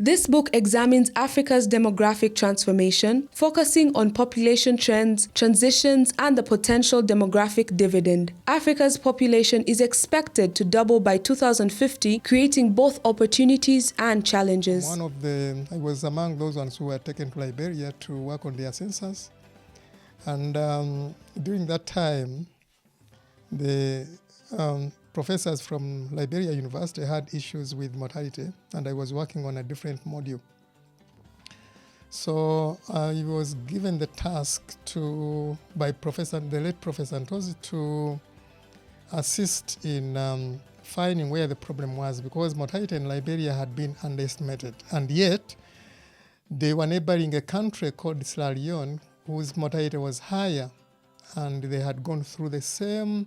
This book examines Africa's demographic transformation, focusing on population trends, transitions, and the potential demographic dividend. Africa's population is expected to double by 2050, creating both opportunities and challenges. I was among those ones who were taken to Liberia to work on their census. And during that time, the professors from Liberia University had issues with mortality, and I was working on a different module. So I was given the task by the late Professor Ntozi to assist in finding where the problem was, because mortality in Liberia had been underestimated. And yet, they were neighboring a country called Sierra Leone, whose mortality was higher, and they had gone through the same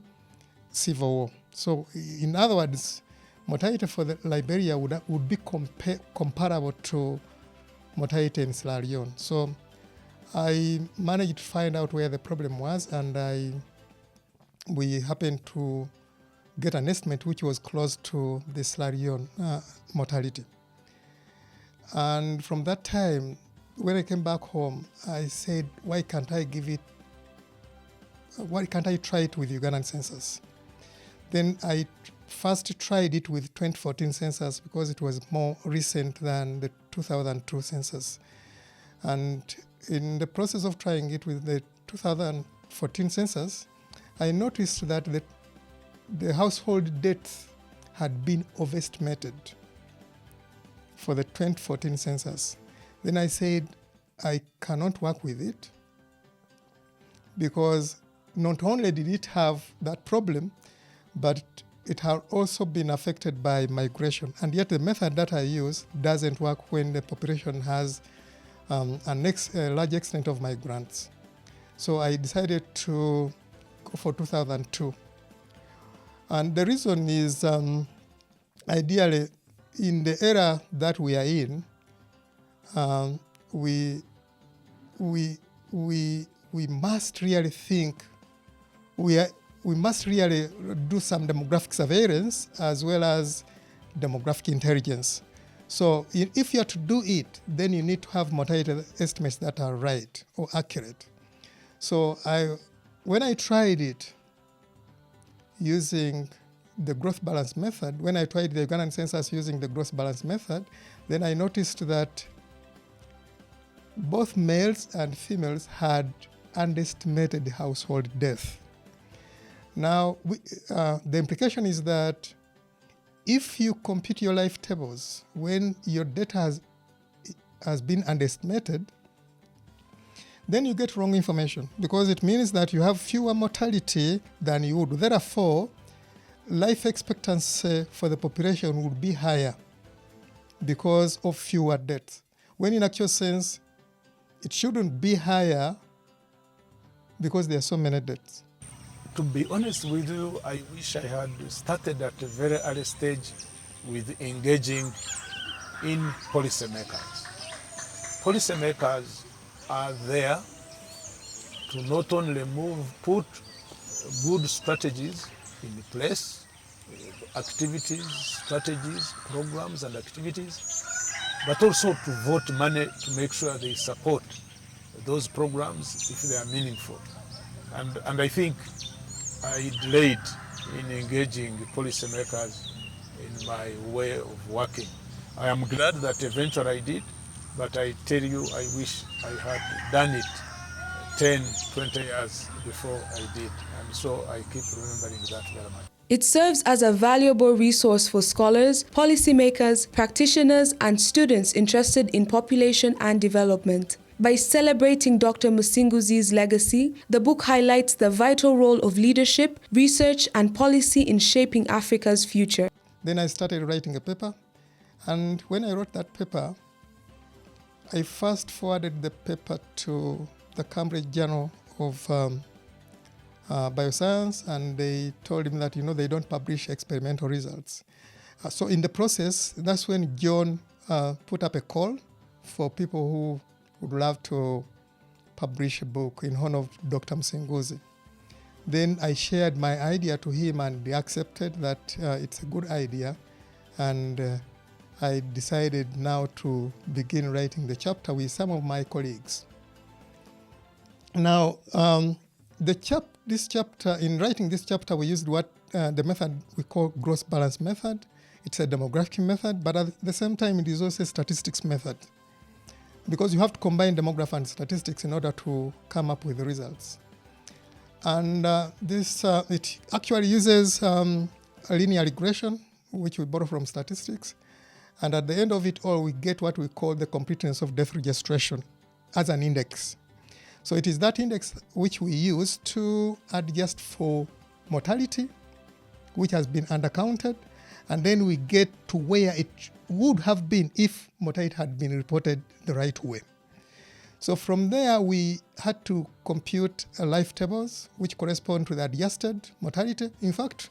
civil war. So, in other words, mortality for Liberia would be comparable to mortality in Sierra Leone. So, I managed to find out where the problem was, and we happened to get an estimate which was close to the Sierra Leone mortality. And from that time, when I came back home, I said, why can't I try it with Ugandan census? Then I first tried it with 2014 census because it was more recent than the 2002 census. And in the process of trying it with the 2014 census, I noticed that the household deaths had been overestimated for the 2014 census. Then I said, I cannot work with it, because not only did it have that problem, but it had also been affected by migration. And yet the method that I use doesn't work when the population has a large extent of migrants. So I decided to go for 2002. And the reason is, ideally, in the era that we are in, we must really think, we must really do some demographic surveillance as well as demographic intelligence. So if you are to do it, then you need to have mortality estimates that are right or accurate. So when I tried it using the growth balance method, when I tried the Ugandan census using the growth balance method, then I noticed that both males and females had underestimated the household death. Now, the implication is that if you compute your life tables when your data has been underestimated, then you get wrong information, because it means that you have fewer mortality than you would. Therefore, life expectancy for the population would be higher because of fewer deaths, when in actual sense, it shouldn't be higher because there are so many deaths. To be honest with you, I wish I had started at a very early stage with engaging in policymakers. Policymakers are there to not only put good strategies in place, activities, strategies, programs and activities, but also to vote money to make sure they support those programs if they are meaningful. And I think I delayed in engaging policymakers in my way of working. I am glad that eventually I did, but I tell you, I wish I had done it 10, 20 years before I did. And so I keep remembering that very much. It serves as a valuable resource for scholars, policymakers, practitioners, and students interested in population and development. By celebrating Dr. Musinguzi's legacy, the book highlights the vital role of leadership, research, and policy in shaping Africa's future. Then I started writing a paper, and when I wrote that paper, I first forwarded the paper to the Cambridge Journal of Bioscience, and they told him that, they don't publish experimental results. So in the process, that's when John put up a call for people who would love to publish a book in honor of Dr. Musinguzi. Then I shared my idea to him, and he accepted that it's a good idea, and I decided now to begin writing the chapter with some of my colleagues. Now, in writing this chapter, we used the method we call gross balance method. It's a demographic method, but at the same time, it is also a statistics method, because you have to combine demography and statistics in order to come up with the results. And it actually uses a linear regression, which we borrow from statistics. And at the end of it all, we get what we call the completeness of death registration as an index. So it is that index which we use to adjust for mortality, which has been undercounted, and then we get to where it would have been if mortality had been reported the right way. So from there, we had to compute life tables, which correspond to the adjusted mortality. In fact,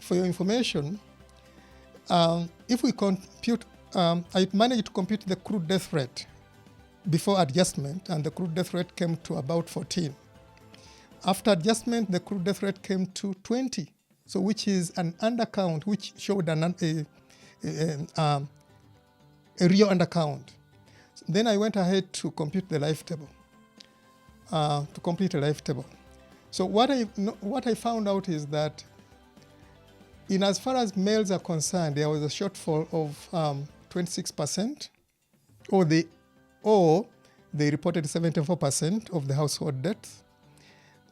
for your information, if we compute, I managed to compute the crude death rate before adjustment, and the crude death rate came to about 14. After adjustment, the crude death rate came to 20, so which is an undercount, which showed a real undercount. Then I went ahead to compute the life table, to complete a life table. So what I found out is that in as far as males are concerned, there was a shortfall of 26%, or they reported 74% of the household deaths.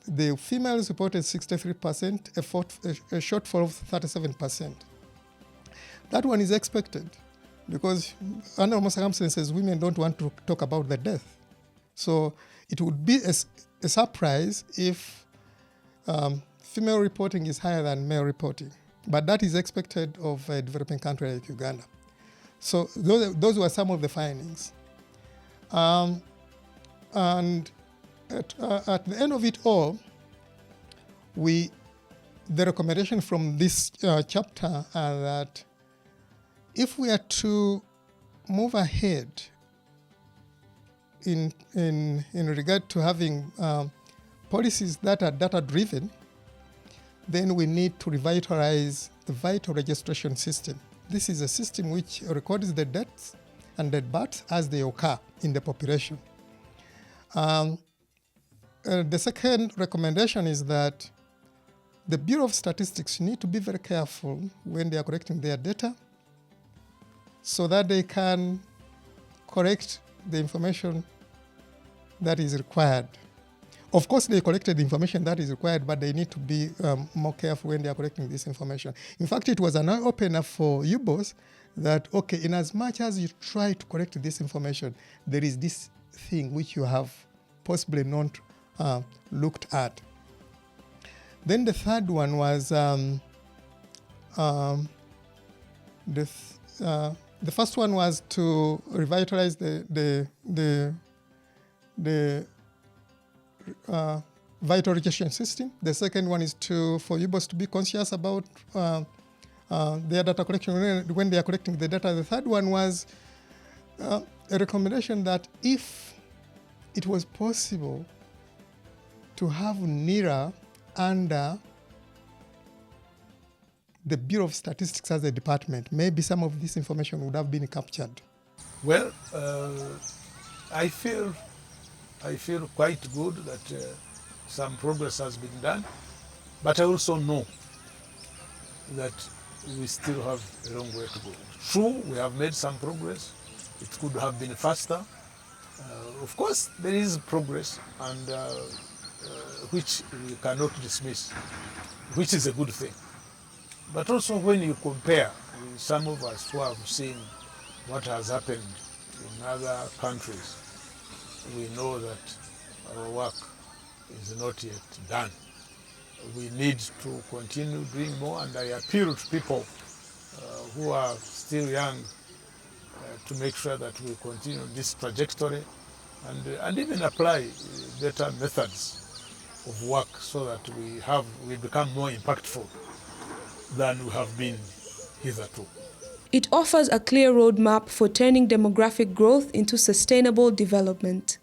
The females reported 63%, a shortfall of 37%. That one is expected, because under normal circumstances, women don't want to talk about the death. So it would be a surprise if female reporting is higher than male reporting. But that is expected of a developing country like Uganda. So those were some of the findings. And at the end of it all, the recommendation from this chapter are that if we are to move ahead in regard to having policies that are data-driven, then we need to revitalize the vital registration system. This is a system which records the deaths and dead births as they occur in the population. The second recommendation is that the Bureau of Statistics need to be very careful when they are collecting their data, so that they can correct the information that is required. Of course, they collected the information that is required, but they need to be more careful when they are collecting this information. In fact, it was an eye-opener for you boss that, okay, in as much as you try to collect this information, there is this thing which you have possibly not looked at. Then the third one was the first one was to revitalize the vital registration system. The second one is for UBOS to be conscious about their data collection when they are collecting the data. The third one was a recommendation that if it was possible to have NIRA under the Bureau of Statistics as a department, maybe some of this information would have been captured. Well, I feel quite good that some progress has been done, but I also know that we still have a long way to go. True, we have made some progress. It could have been faster. Of course, there is progress, and which we cannot dismiss, which is a good thing. But also when you compare with some of us who have seen what has happened in other countries, we know that our work is not yet done. We need to continue doing more, and I appeal to people who are still young to make sure that we continue this trajectory and even apply better methods of work so that we become more impactful than we have been hitherto. It offers a clear roadmap for turning demographic growth into sustainable development.